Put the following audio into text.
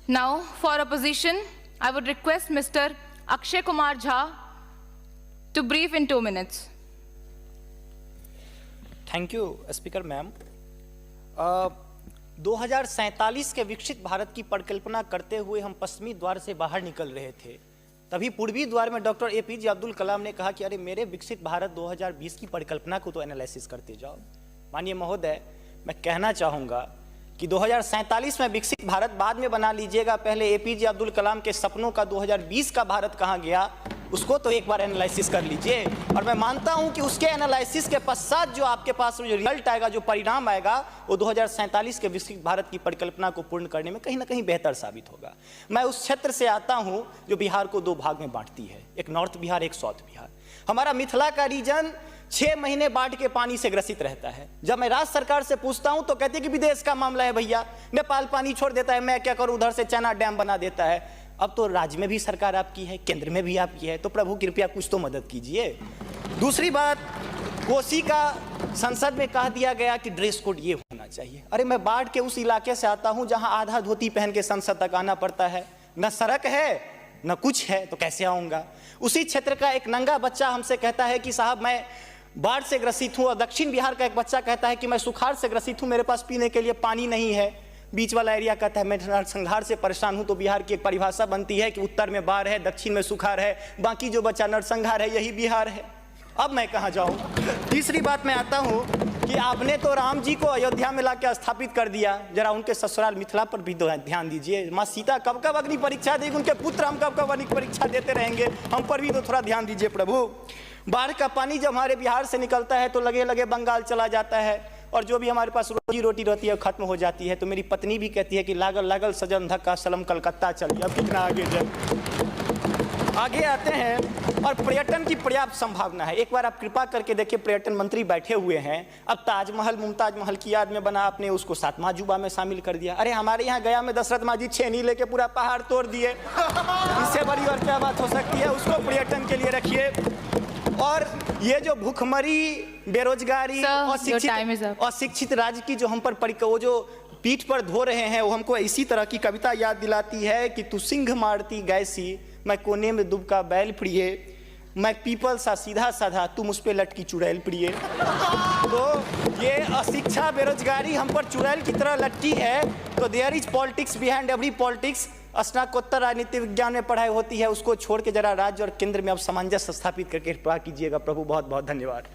Now, for opposition, I would request Mr. Akshay Kumar Jha to brief in 2 minutes. Thank you speaker ma'am. 2047 के विकसित भारत की परिकल्पना करते हुए हम पश्चिमी द्वार से बाहर निकल रहे थे, तभी पूर्वी द्वार में डॉक्टर APJ अब्दुल कलाम ने कहा कि अरे मेरे विकसित भारत 2020 की परिकल्पना को तो एनालिसिस करते जाओ। माननीय महोदय, मैं कहना चाहूँगा कि 2047 में विकसित भारत बाद में बना लीजिएगा, पहले APJ अब्दुल कलाम के सपनों का 2020 का भारत कहाँ गया उसको तो एक बार एनालिसिस कर लीजिए। और मैं मानता हूं कि उसके एनालिसिस के पश्चात जो आपके पास जो रिजल्ट आएगा, जो परिणाम आएगा, वो 2047 के विकसित भारत की परिकल्पना को पूर्ण करने में कहीं ना कहीं बेहतर साबित होगा। मैं उस क्षेत्र से आता हूं जो बिहार को 2 भाग में बांटती है, एक नॉर्थ बिहार, एक साउथ बिहार। हमारा मिथिला का रीजन 6 महीने बाढ़ के पानी से ग्रसित रहता है। जब मैं राज्य सरकार से पूछता हूं तो कहते हैं कि विदेश का मामला है भैया, नेपाल पानी छोड़ देता है, मैं क्या करूं, उधर से चना डैम बना देता है। अब तो राज्य में भी सरकार आपकी है, केंद्र में भी आपकी है, तो प्रभु कृपया कुछ तो मदद कीजिए। दूसरी बात, कोसी का संसद में कह दिया गया कि ड्रेस कोड ये होना चाहिए। अरे मैं बाढ़ के उस इलाके से आता हूं जहां आधा धोती पहन के संसद तक आना पड़ता है, न सड़क है न कुछ है, तो कैसे आऊंगा। उसी क्षेत्र का एक नंगा बच्चा हमसे कहता है कि साहब मैं बाढ़ से ग्रसित हूं, और दक्षिण बिहार का एक बच्चा कहता है कि मैं सुखाड़ से ग्रसित हूं, मेरे पास पीने के लिए पानी नहीं है। बीच वाला एरिया कहता है मैं नरसंहार से परेशान हूं। तो बिहार की एक परिभाषा बनती है कि उत्तर में बाढ़ है, दक्षिण में सुखाड़ है, बाकी जो बचा नरसंहार है, यही बिहार है। अब मैं कहां जाऊं। तीसरी बात मैं आता हूं कि आपने तो राम जी को अयोध्या में लाकर स्थापित कर दिया, जरा उनके ससुराल मिथिला पर भी ध्यान दीजिए। माँ सीता कब कब अग्नि परीक्षा देगी, उनके पुत्र हम कब कब अग्नि परीक्षा देते रहेंगे, हम पर भी तो थोड़ा ध्यान दीजिए प्रभु। बाढ़ का पानी जब हमारे बिहार से निकलता है तो लगे लगे बंगाल चला जाता है, और जो भी हमारे पास रोजी रोटी रहती है खत्म हो जाती है। तो मेरी पत्नी भी कहती है कि लागल लागल सजन धक्का सलम कलकत्ता चलिए, अब कितना आगे जाए। आगे आते हैं, और पर्यटन की पर्याप्त संभावना है। एक बार आप कृपा करके देखिए, पर्यटन मंत्री बैठे हुए हैं, अब ताजमहल मुमताज महल की याद में बना, आपने उसको 7वां अजूबा में शामिल कर दिया। अरे हमारे यहाँ गया में दशरथ मांझी छेनी लेके पूरा पहाड़ तोड़ दिए, इससे बड़ी और क्या बात हो सकती है। उसको पर्यटन के लिए रखिए। और ये जो भूखमरी, बेरोजगारी, अशिक्षित राज्य की जो हम पर वो जो पीठ पर धो रहे हैं, वो हमको इसी तरह की कविता याद दिलाती है कि तू सिंह मारती गैसी, मैं कोने में दुबका बैल प्रिय, मैं पीपल सा सीधा साधा, तुम उस पे लटकी चुड़ैल प्रिय। तो ये अशिक्षा, बेरोजगारी हम पर चुड़ैल की तरह लटकी है। तो there is politics behind every politics. स्नातकोत्तर राजनीति विज्ञान में पढ़ाई होती है, उसको छोड़ के जरा राज्य और केंद्र में अब सामंजस्य स्थापित करके कृपा कीजिएगा प्रभु। बहुत बहुत धन्यवाद।